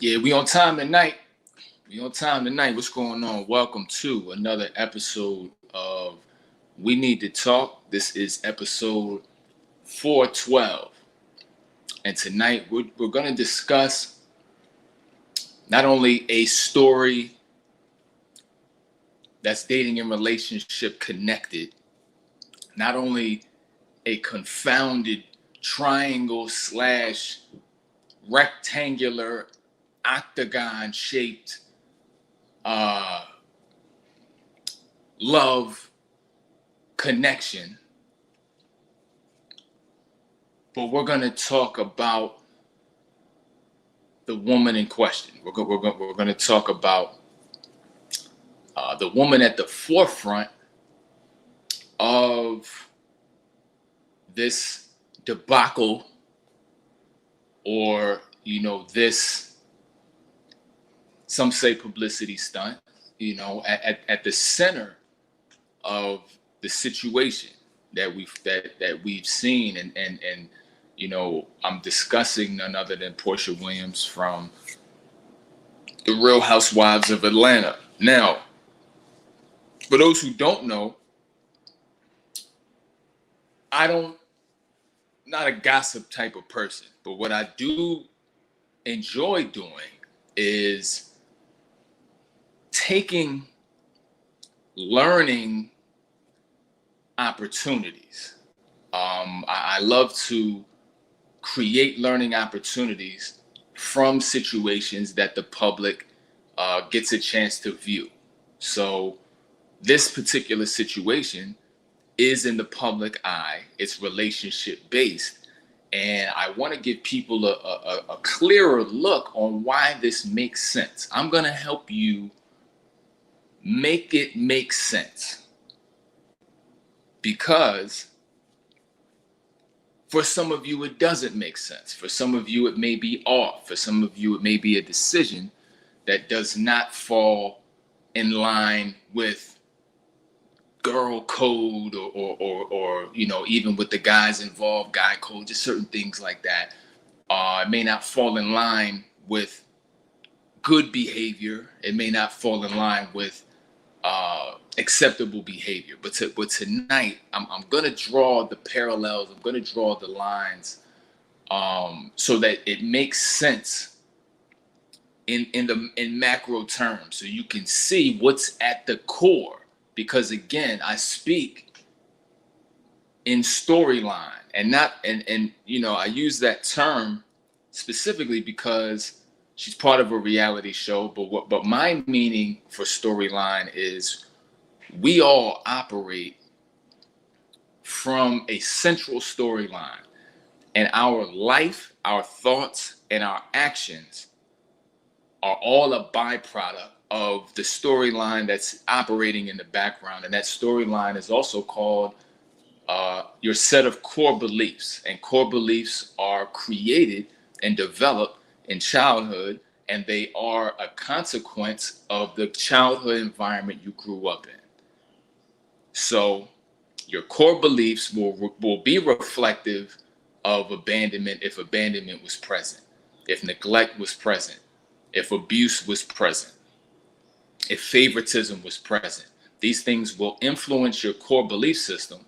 Yeah, we on time tonight. What's going on? Welcome to another episode of We Need to Talk. This is episode 412. And tonight we're going to discuss not only a story that's dating and relationship connected, not only a confounded triangle slash rectangular octagon shaped love connection, but we're going to talk about the woman in question. We're going to talk about the woman at the forefront of this debacle, or this, some say, publicity stunt, at the center of the situation that we've seen, and I'm discussing none other than Porsha Williams from The Real Housewives of Atlanta. Now, for those who don't know, not a gossip type of person, but what I do enjoy doing is taking learning opportunities. I love to create learning opportunities from situations that the public gets a chance to view. So this particular situation is in the public eye. It's relationship based. And I want to give people a clearer look on why this makes sense. I'm going to help you make it make sense. Because for some of you, it doesn't make sense. For some of you, it may be off. For some of you, it may be a decision that does not fall in line with girl code or even with the guys involved, guy code, just certain things like that. It may not fall in line with good behavior. It may not fall in line with acceptable behavior. But tonight, I'm going to draw the parallels. I'm going to draw the lines so that it makes sense in macro terms, so you can see what's at the core. Because again, I speak in storyline, and I use that term specifically because she's part of a reality show. But my meaning for storyline is we all operate from a central storyline, and our life, our thoughts, and our actions are all a byproduct of the storyline that's operating in the background. And that storyline is also called your set of core beliefs. And core beliefs are created and developed in childhood, and they are a consequence of the childhood environment you grew up in. So your core beliefs will be reflective of abandonment if abandonment was present, if neglect was present, if abuse was present, if favoritism was present. These things will influence your core belief system,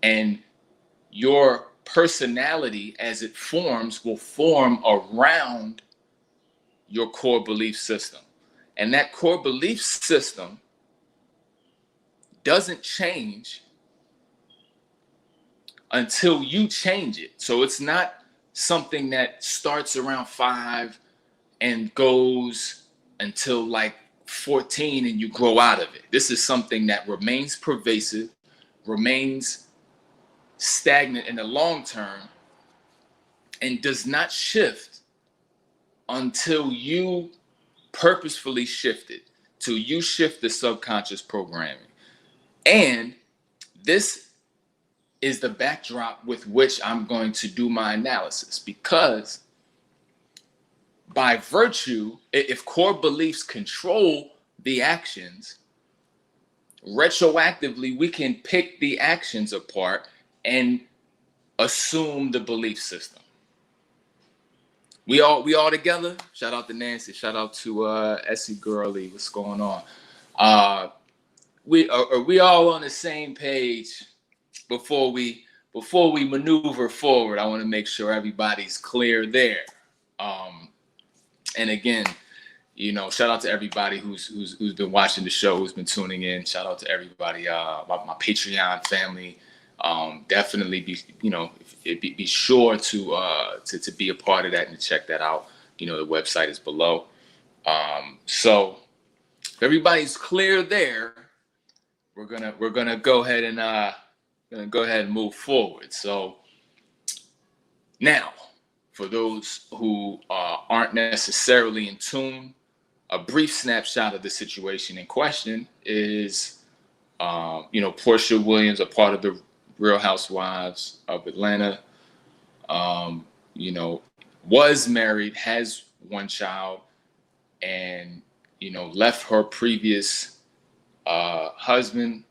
and your personality as it forms will form around your core belief system. And that core belief system doesn't change until you change it. So it's not something that starts around 5 and goes until like 14 and you grow out of it. This is something that remains pervasive, remains stagnant in the long term, and does not shift until you purposefully shift it, till you shift the subconscious programming. And this is the backdrop with which I'm going to do my analysis, because by virtue, if core beliefs control the actions, retroactively, we can pick the actions apart and assume the belief system. we all together. Shout out to Nancy. Shout out to Essie Girly. What's going on? Are we all on the same page before we maneuver forward? I want to make sure everybody's clear there. And again, shout out to everybody who's been watching the show, who's been tuning in. Shout out to everybody, my Patreon family. Definitely be sure to be a part of that and check that out. The website is below. So if everybody's clear there, we're gonna go ahead and move forward. So now, for those who aren't necessarily in tune, a brief snapshot of the situation in question is, Porsha Williams, a part of the Real Housewives of Atlanta, was married, has one child, and, left her previous husband.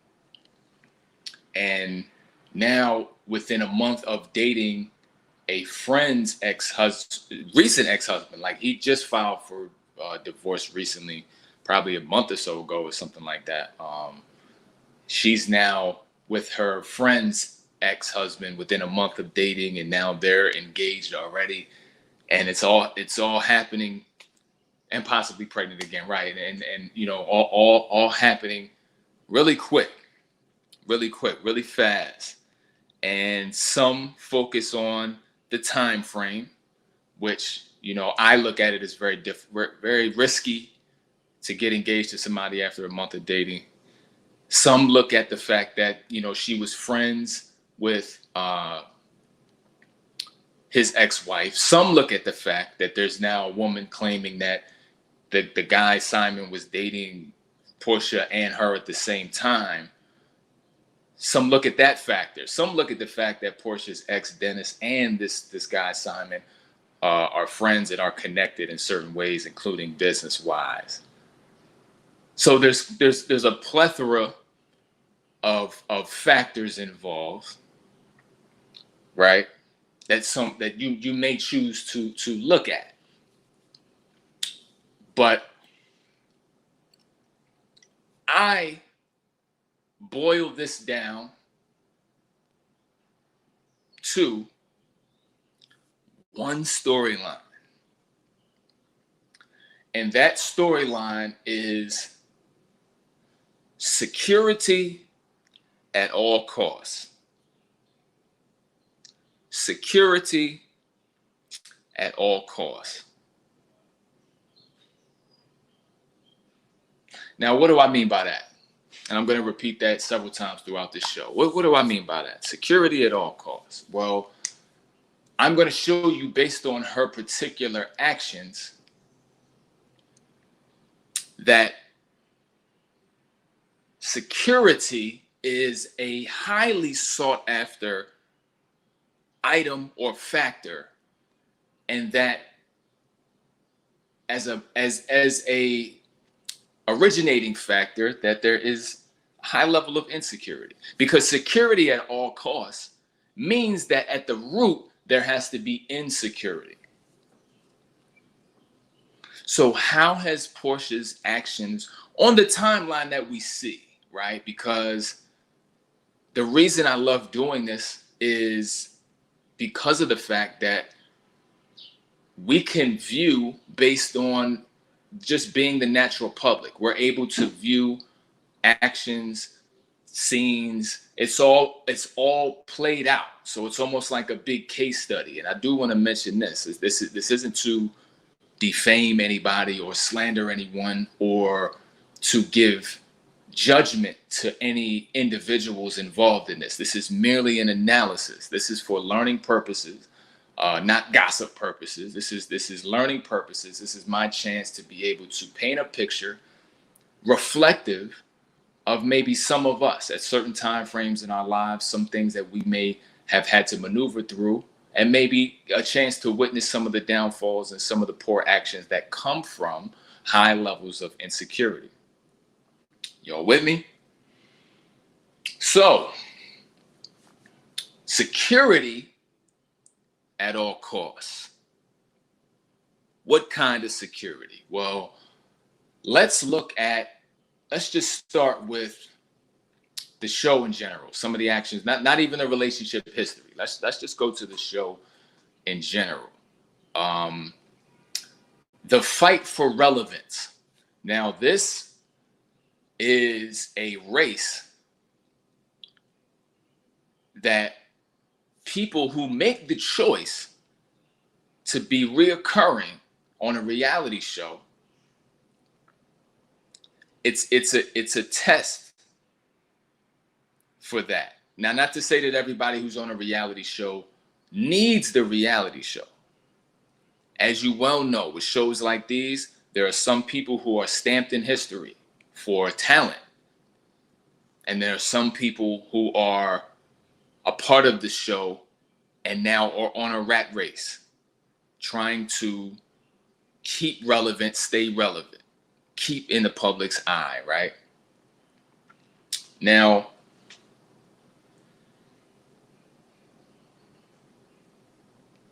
And now, within a month of dating a friend's recent ex-husband, like he just filed for divorce recently, probably a month or so ago or something like that. She's now with her friend's ex-husband within a month of dating, and now they're engaged already, and it's all happening, and possibly pregnant again, right? And all happening really quick, really fast. And some focus on the time frame, which I look at it as very risky to get engaged to somebody after a month of dating. Some look at the fact that she was friends with his ex-wife. Some look at the fact that there's now a woman claiming that the guy Simon was dating Porsha and her at the same time. Some look at that factor. Some look at the fact that Porsha's ex Dennis and this guy Simon are friends and are connected in certain ways, including business wise. So there's a plethora of factors involved, right? That you may choose to look at, but I boil this down to one storyline. And that storyline is security at all costs. Security at all costs. Now, what do I mean by that? And I'm going to repeat that several times throughout this show. What do I mean by that? Security at all costs. Well, I'm going to show you, based on her particular actions, that security is a highly sought after item or factor, and that as a originating factor, that there is a high level of insecurity, because security at all costs means that at the root there has to be insecurity. So how has Porsha's actions on the timeline that we see, right? Because the reason I love doing this is because of the fact that we can view based on just being the natural public. We're able to view actions, scenes. It's all played out. So it's almost like a big case study. And I do want to mention this. This isn't to defame anybody or slander anyone or to give judgment to any individuals involved in this. This is merely an analysis. This is for learning purposes. Not gossip purposes. This is learning purposes. This is my chance to be able to paint a picture reflective of maybe some of us at certain time frames in our lives, some things that we may have had to maneuver through, and maybe a chance to witness some of the downfalls and some of the poor actions that come from high levels of insecurity. Y'all with me? So, security at all costs. What kind of security? Well, let's just start with the show in general. Some of the actions, not even the relationship history. Let's just go to the show in general. The fight for relevance. Now, this is a race that people who make the choice to be reoccurring on a reality show, it's a test for that. Now, not to say that everybody who's on a reality show needs the reality show. As you well know, with shows like these, there are some people who are stamped in history for talent. And there are some people who are a part of the show and now are on a rat race, trying to keep relevant, stay relevant, keep in the public's eye, right? Now,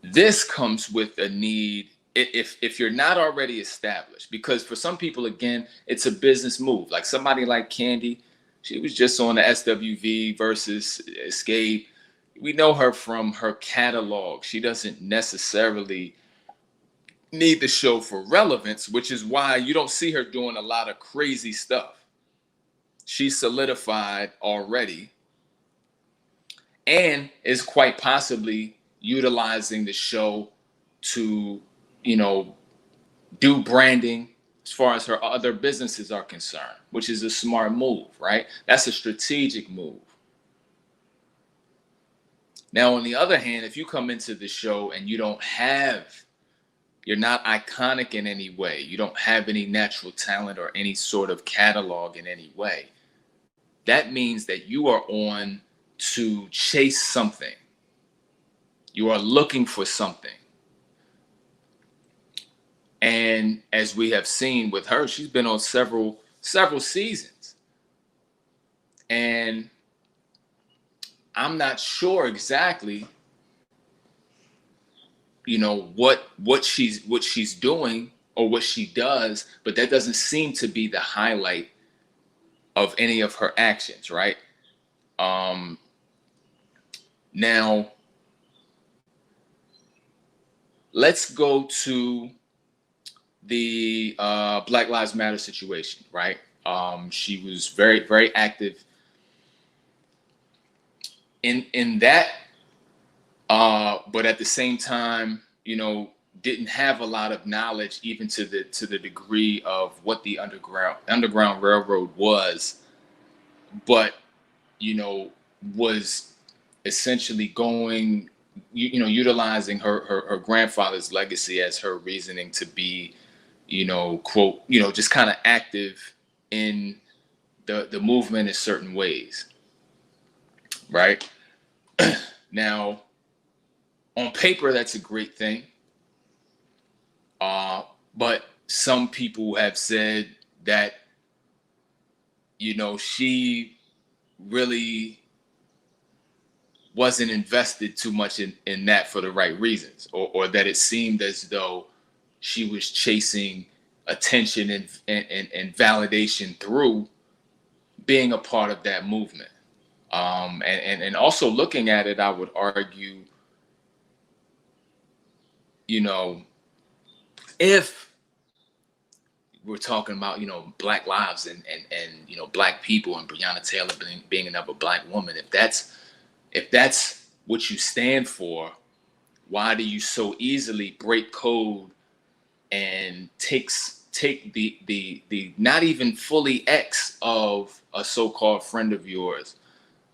this comes with a need, if you're not already established, because for some people, again, it's a business move. Like somebody like Candy, she was just on the SWV versus Escape. We know her from her catalog. She doesn't necessarily need the show for relevance, which is why you don't see her doing a lot of crazy stuff. She's solidified already and is quite possibly utilizing the show to, do branding as far as her other businesses are concerned, which is a smart move, right? That's a strategic move. Now, on the other hand, if you come into the show and you're not iconic in any way, you don't have any natural talent or any sort of catalog in any way, that means that you are on to chase something. You are looking for something. And as we have seen with her, she's been on several seasons. And I'm not sure exactly, what she's doing or what she does, but that doesn't seem to be the highlight of any of her actions, right? Now, let's go to the Black Lives Matter situation, right? She was very, very active in that, but at the same time, didn't have a lot of knowledge even to the degree of what the Underground Railroad was, but was essentially going, utilizing her grandfather's legacy as her reasoning to be, quote, just kind of active in the movement in certain ways, right? Now, on paper, that's a great thing. But some people have said that, she really wasn't invested too much in that for the right reasons, or that it seemed as though she was chasing attention and validation through being a part of that movement. And also looking at it, I would argue, if we're talking about, Black lives and Black people and Breonna Taylor being another Black woman, if that's what you stand for, why do you so easily break code and take the not even fully X of a so-called friend of yours,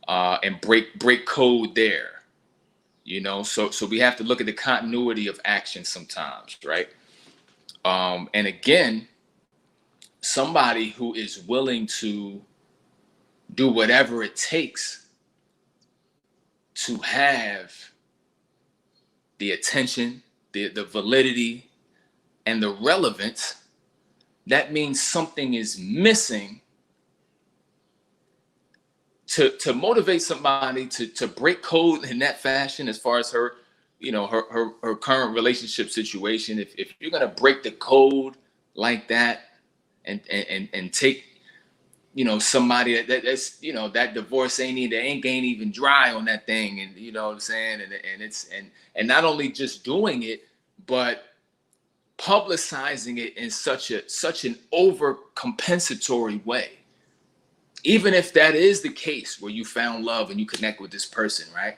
and break code there? So we have to look at the continuity of action sometimes, right? And again, somebody who is willing to do whatever it takes to have the attention, the validity, and the relevance, that means something is missing to motivate somebody to break code in that fashion, as far as her, her current relationship situation. If you're gonna break the code like that and take somebody that's that divorce ain't even dry on that thing, and you know what I'm saying, and not only just doing it, but publicizing it in such an over compensatory way. Even if that is the case where you found love and you connect with this person, right?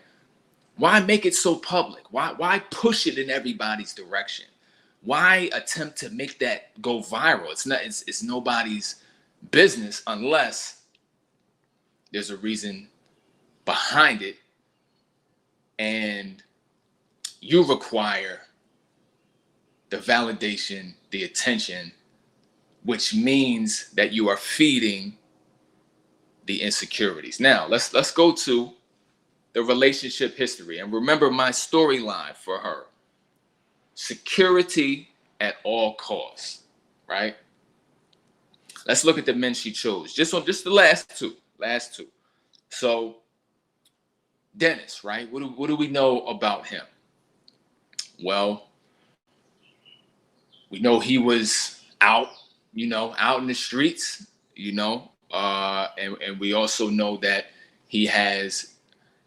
Why make it so public? Why push it in everybody's direction? Why attempt to make that go viral? It's nobody's business unless there's a reason behind it, and you require the validation, the attention, which means that you are feeding the insecurities. Now, let's go to the relationship history, and remember my storyline for her. Security at all costs, right? Let's look at the men she chose. Just the last two. So Dennis, right? What do we know about him? Well, we know he was out in the streets, and we also know that he has,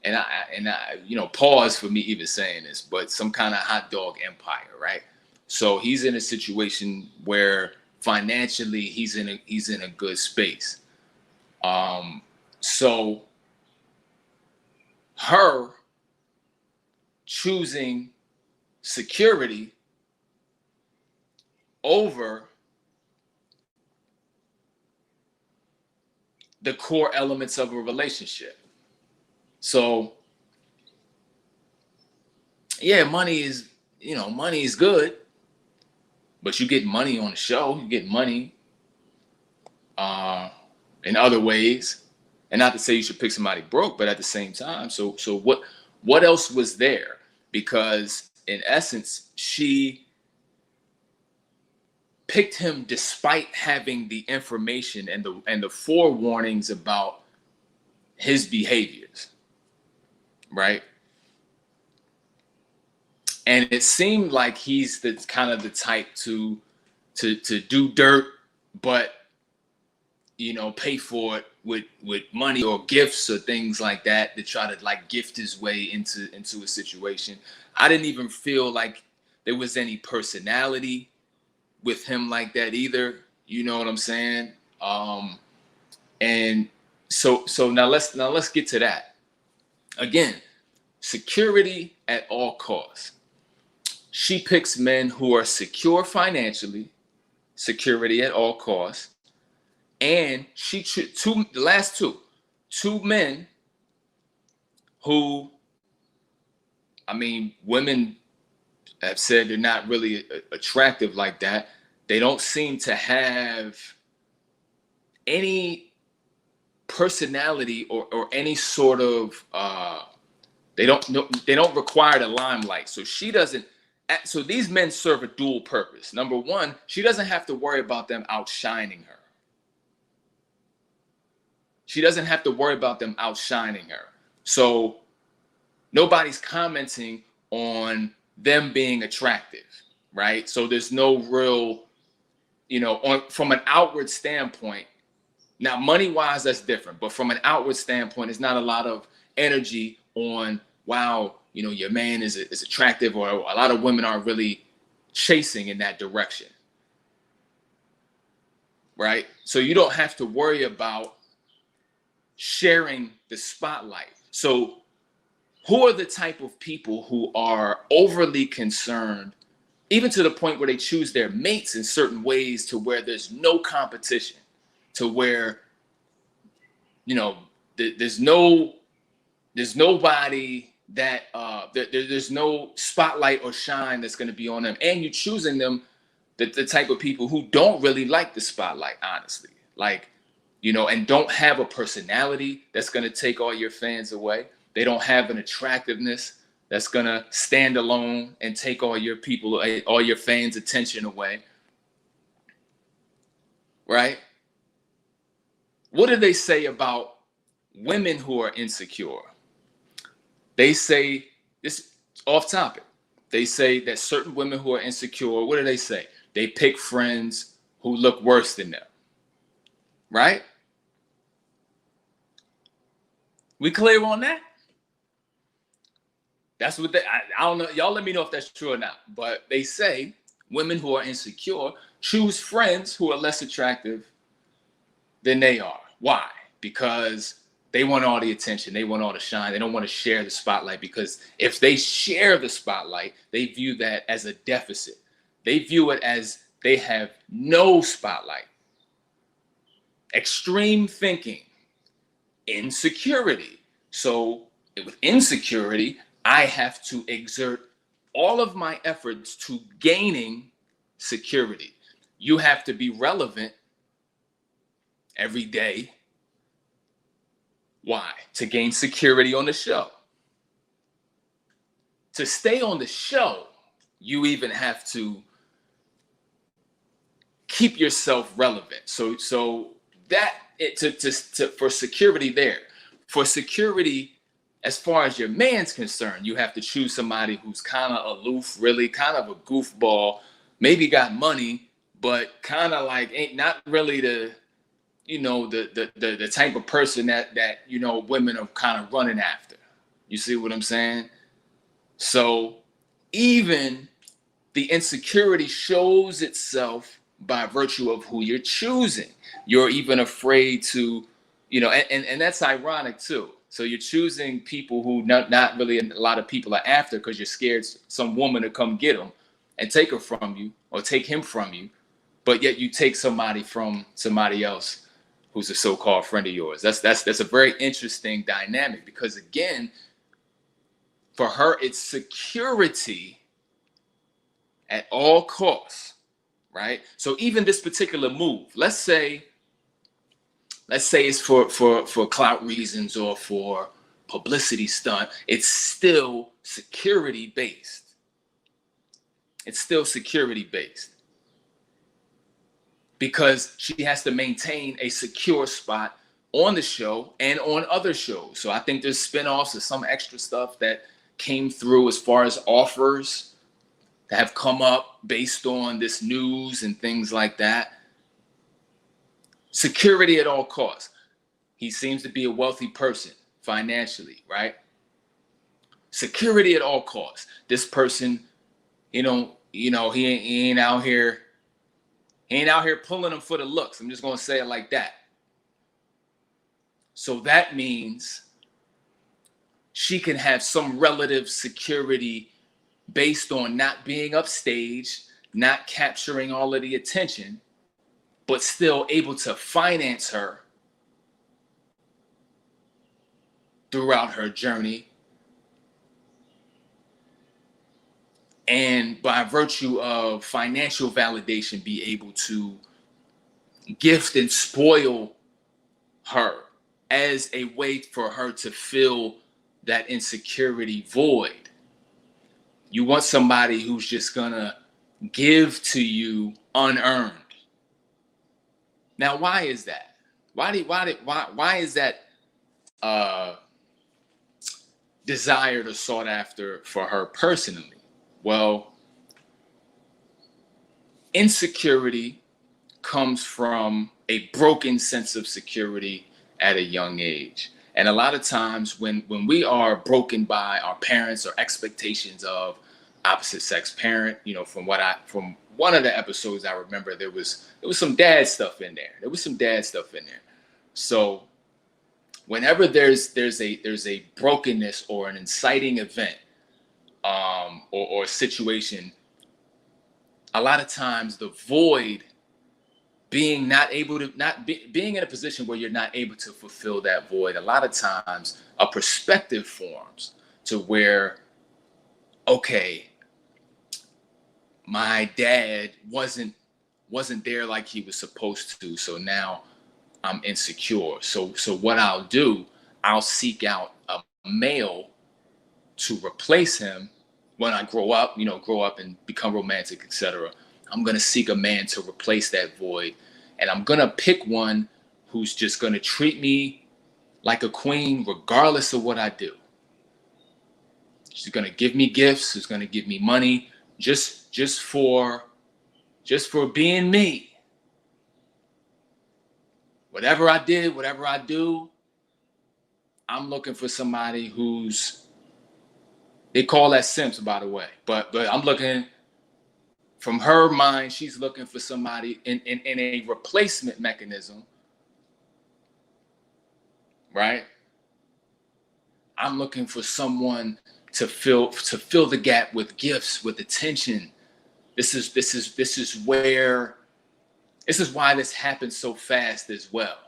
and I pause for me even saying this, but some kind of hot dog empire, right? So he's in a situation where financially he's in a good space. So her choosing security over the core elements of a relationship. So yeah, money is good, but you get money on the show, you get money in other ways. And not to say you should pick somebody broke, but at the same time, so what else was there? Because in essence, she picked him despite having the information and the forewarnings about his behaviors, right? And it seemed like he's the kind of the type to do dirt, but pay for it with money or gifts or things like that, to try to like gift his way into a situation. I didn't even feel like there was any personality with him like that either. You know what I'm saying? And so now let's get to that. Again, security at all costs. She picks men who are secure financially, security at all costs, and she the last two men who, I mean, women have said they're not really attractive like that. They don't seem to have any personality or any sort of they don't require the limelight. So she doesn't. So these men serve a dual purpose. Number one, she doesn't have to worry about them outshining her. She doesn't have to worry about them outshining her. So nobody's commenting on them being attractive, right? So there's no real, from an outward standpoint. Now, money-wise, that's different. But from an outward standpoint, there's not a lot of energy on, wow, your man is attractive, or a lot of women aren't really chasing in that direction, right? So you don't have to worry about sharing the spotlight. So who are the type of people who are overly concerned, even to the point where they choose their mates in certain ways to where there's no competition, to where, there's nobody that there's no spotlight or shine that's going to be on them, and you're choosing them, the type of people who don't really like the spotlight, honestly, like, and don't have a personality that's going to take all your fans away. They don't have an attractiveness that's going to stand alone and take all your fans' attention away, right? What do they say about women who are insecure? They say, this off topic, They say that certain women who are insecure, what do they say? They pick friends who look worse than them, right? We clear on that? That's what I don't know. Y'all let me know if that's true or not. But they say women who are insecure choose friends who are less attractive than they are. Why? Because they want all the attention. They want all the shine. They don't want to share the spotlight, because if they share the spotlight, they view that as a deficit. They view it as they have no spotlight. Extreme thinking, insecurity. So with insecurity, I have to exert all of my efforts to gaining security. You have to be relevant every day. Why? To gain security on the show. To stay on the show, you even have to keep yourself relevant. So that for security there. For security, as far as your man's concerned, you have to choose somebody who's kind of aloof, really kind of a goofball, maybe got money, but kind of like ain't not really the type of person that women are kind of running after. You see what I'm saying? So even the insecurity shows itself by virtue of who you're choosing. You're even afraid to, and that's ironic too. So you're choosing people who not really a lot of people are after, because you're scared some woman to come get them and take her from you or take him from you, but yet you take somebody from somebody else who's a so-called friend of yours. That's a very interesting dynamic, because again, for her, it's security at all costs, right? So even this particular move, let's say it's for clout reasons or for publicity stunt, it's still security based. It's still security based, because she has to maintain a secure spot on the show and on other shows. So I think there's spinoffs or some extra stuff that came through as far as offers that have come up based on this news and things like that. Security at all costs. He seems to be a wealthy person financially, right? Security at all costs. This person, he ain't out here pulling them for the looks. I'm just gonna say it like that. So that means she can have some relative security based on not being upstage, not capturing all of the attention, but still able to finance her throughout her journey. And by virtue of financial validation, be able to gift and spoil her as a way for her to fill that insecurity void. You want somebody who's just gonna give to you unearned. Now, why is that? Why is that desired or sought after for her personally? Well, insecurity comes from a broken sense of security at a young age. And a lot of times when we are broken by our parents or expectations of opposite sex parent, from one of the episodes I remember, there was some dad stuff in there. So whenever there's a brokenness or an inciting event, or a situation, a lot of times the void, being in a position where you're not able to fulfill that void, a lot of times a perspective forms to where, okay, my dad wasn't there like he was supposed to, so now I'm insecure. So what I'll do, I'll seek out a male to replace him when I grow up and become romantic, etc. I'm going to seek a man to replace that void. And I'm going to pick one who's just going to treat me like a queen regardless of what I do. She's gonna give me gifts. She's gonna give me money just for being me. Whatever I did, whatever I do, I'm looking for somebody who's, they call that simps, by the way. But I'm looking, from her mind, she's looking for somebody in a replacement mechanism, right? I'm looking for someone to fill the gap with gifts, with attention. This is why this happens so fast as well.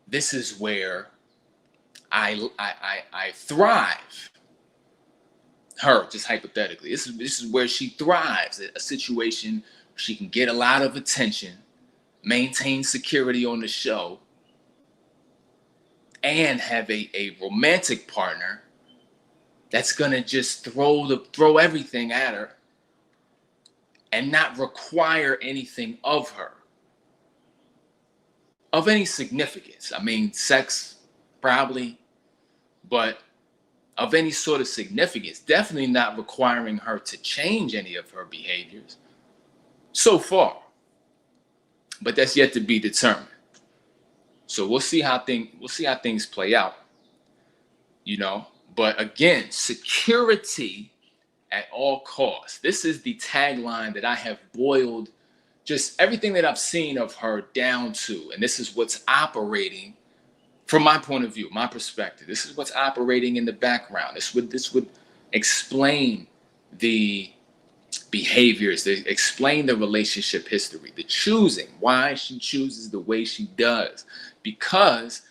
This is where I thrive. Her, just hypothetically, this is where she thrives. A situation where she can get a lot of attention, maintain security on the show, and have a romantic partner that's gonna just throw everything at her and not require anything of her of any significance. I mean, sex probably, but of any sort of significance, definitely not requiring her to change any of her behaviors so far. But that's yet to be determined. So we'll see how things play out, you know. But again, security at all costs. This is the tagline that I have boiled just everything that I've seen of her down to, and this is what's operating from my point of view, my perspective. This is what's operating in the background. This would explain the behaviors, explain the relationship history, the choosing, why she chooses the way she does. Because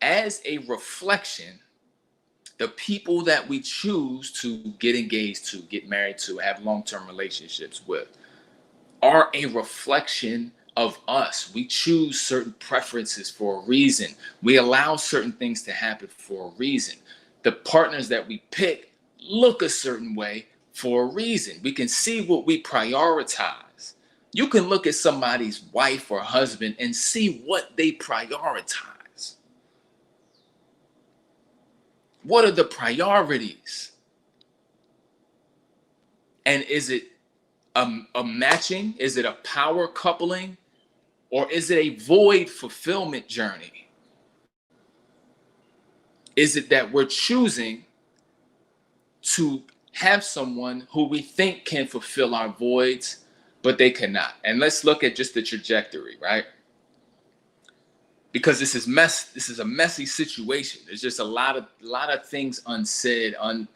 as a reflection, the people that we choose to get engaged to, get married to, have long-term relationships with, are a reflection of us. We choose certain preferences for a reason. We allow certain things to happen for a reason. The partners that we pick look a certain way for a reason. We can see what we prioritize. You can look at somebody's wife or husband and see what they prioritize. What are the priorities? And is it a matching? Is it a power coupling? Or is it a void fulfillment journey? Is it that we're choosing to have someone who we think can fulfill our voids, but they cannot? And let's look at just the trajectory, right? Because this is a messy situation. There's just a lot of things unsaid, and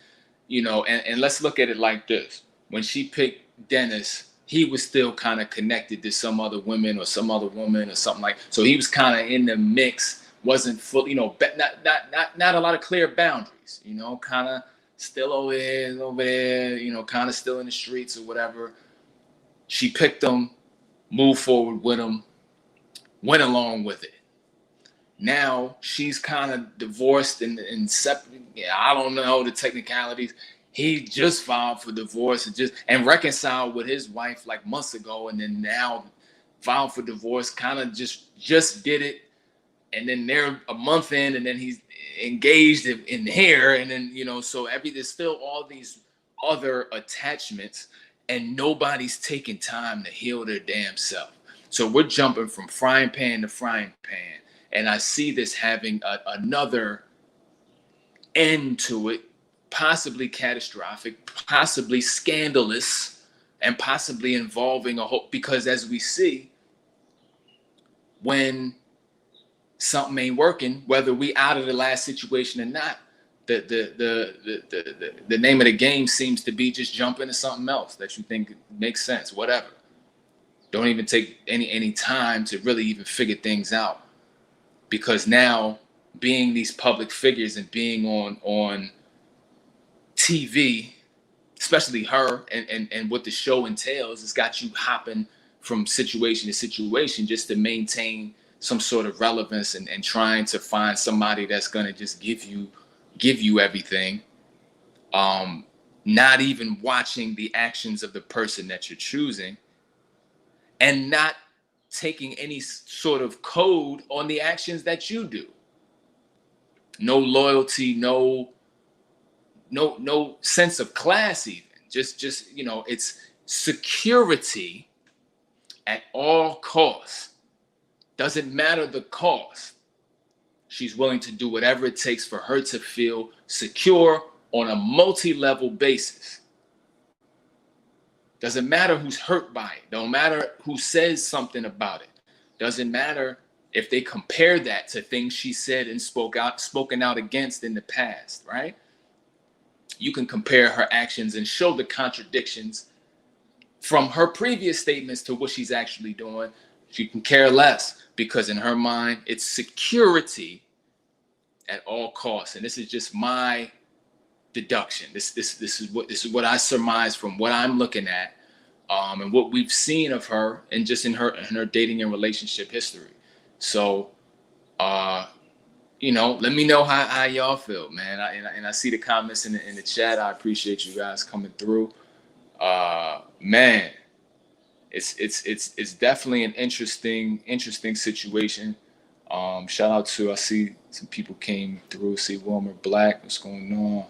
let's look at it like this. When she picked Dennis, he was still kind of connected to some other women or some other woman or something like. So he was kind of in the mix, wasn't full, not a lot of clear boundaries, kind of still over there, kind of still in the streets or whatever. She picked him, moved forward with him, went along with it. Now she's kind of divorced and separate. Yeah, I don't know the technicalities. He just filed for divorce and reconciled with his wife like months ago, and then now filed for divorce. Kind of just did it, and then they're a month in, and then he's engaged in here, and then so there's still all these other attachments, and nobody's taking time to heal their damn self. So we're jumping from frying pan to frying pan, and I see this having another end to it. Possibly catastrophic, possibly scandalous, and possibly involving a whole, because as we see, when something ain't working, whether we out of the last situation or not, the name of the game seems to be just jump into something else that you think makes sense, whatever. Don't even take any time to really even figure things out, because now being these public figures and being on TV, especially her, and what the show entails, it's got you hopping from situation to situation just to maintain some sort of relevance and trying to find somebody that's going to just give you everything, not even watching the actions of the person that you're choosing, and not taking any sort of code on the actions that you do. No loyalty, no no sense of class even. Just it's security at all costs. Doesn't matter the cost. She's willing to do whatever it takes for her to feel secure on a multi-level basis. Doesn't matter who's hurt by it. Don't matter who says something about it. Doesn't matter if they compare that to things she said and spoken out against in the past, right? You can compare her actions and show the contradictions from her previous statements to what she's actually doing. She can care less, because in her mind, it's security at all costs. And this is just my deduction. This is what I surmise from what I'm looking at, and what we've seen of her, and just in her dating and relationship history. So, let me know how y'all feel, man. I see the comments in the chat. I appreciate you guys coming through. Man, it's definitely an interesting situation. Shout out to, I see some people came through. See Wilmer Black, what's going on?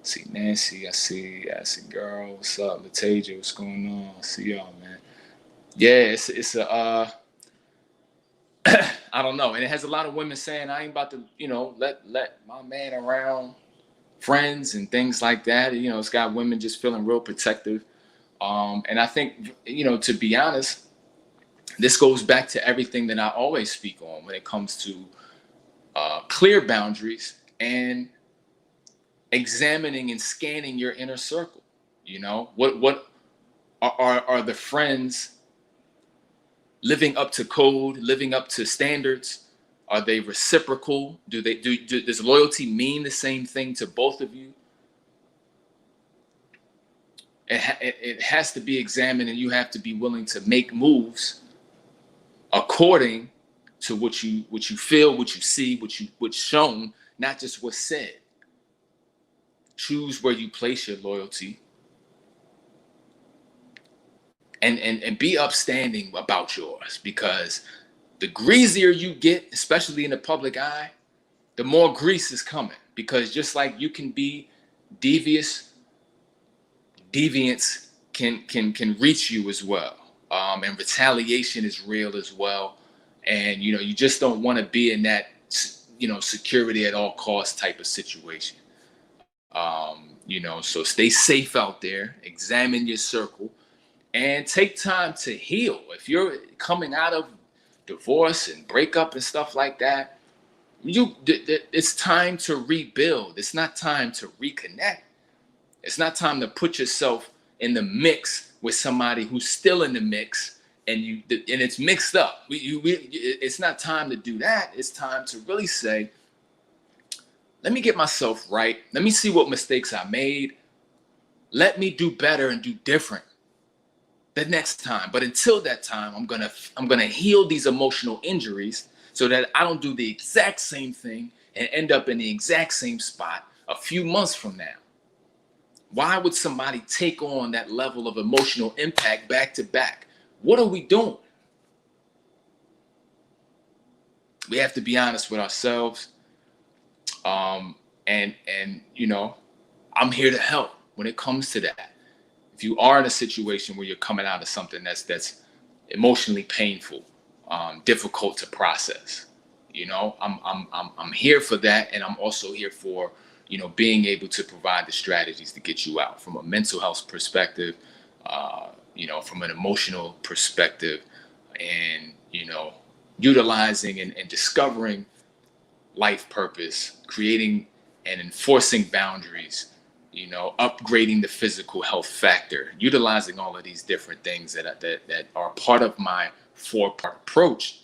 See Nancy, I see girl, what's up? Latasia, what's going on? I see y'all, man. Yeah, it's a I don't know, and it has a lot of women saying, I ain't about to, let my man around friends and things like that. It's got women just feeling real protective. And I think, to be honest, this goes back to everything that I always speak on when it comes to clear boundaries and examining and scanning your inner circle. What are the friends living up to code, living up to standards? Are they reciprocal? Does loyalty mean the same thing to both of you? It has to be examined, and you have to be willing to make moves according to what you feel, what you see, what's shown, not just what's said. Choose where you place your loyalty, and be upstanding about yours, because the greasier you get, especially in the public eye, the more grease is coming. Because just like you can be deviance can reach you as well, and retaliation is real as well. And you just don't want to be in that security at all costs type of situation. So stay safe out there, examine your circle, and take time to heal. If you're coming out of divorce and breakup and stuff like that, it's time to rebuild. It's not time to reconnect. It's not time to put yourself in the mix with somebody who's still in the mix, and it's mixed up. It's not time to do that. It's time to really say, let me get myself right. Let me see what mistakes I made. Let me do better and do different the next time. But until that time, I'm gonna heal these emotional injuries so that I don't do the exact same thing and end up in the exact same spot a few months from now. Why would somebody take on that level of emotional impact back to back? What are we doing? We have to be honest with ourselves. And I'm here to help when it comes to that. If you are in a situation where you're coming out of something that's emotionally painful, difficult to process, I'm here for that, and I'm also here for being able to provide the strategies to get you out from a mental health perspective, from an emotional perspective, and utilizing and discovering life purpose, creating and enforcing boundaries, upgrading the physical health factor, utilizing all of these different things that are part of my 4-part approach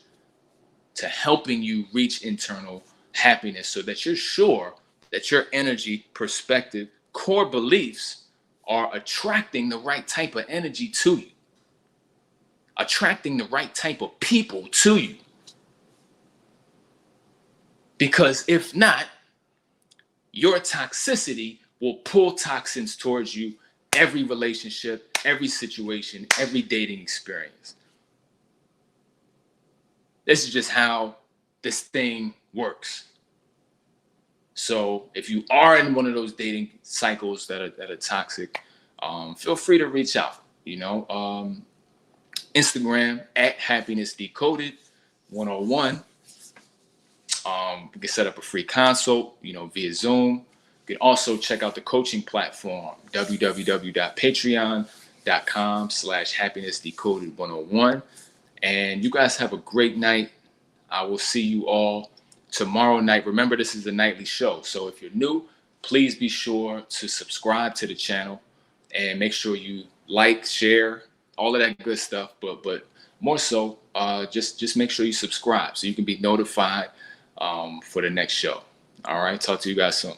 to helping you reach internal happiness, so that you're sure that your energy, perspective, core beliefs are attracting the right type of energy to you, attracting the right type of people to you. Because if not, your toxicity will pull toxins towards you every relationship, every situation, every dating experience. This is just how this thing works. So if you are in one of those dating cycles that are toxic, feel free to reach out. Instagram at Happiness Decoded 101. We can set up a free consult, via Zoom. You can also check out the coaching platform, www.patreon.com/happinessdecoded101. And you guys have a great night. I will see you all tomorrow night. Remember, this is a nightly show. So if you're new, please be sure to subscribe to the channel and make sure you like, share, all of that good stuff. But more so, just make sure you subscribe so you can be notified for the next show. All right. Talk to you guys soon.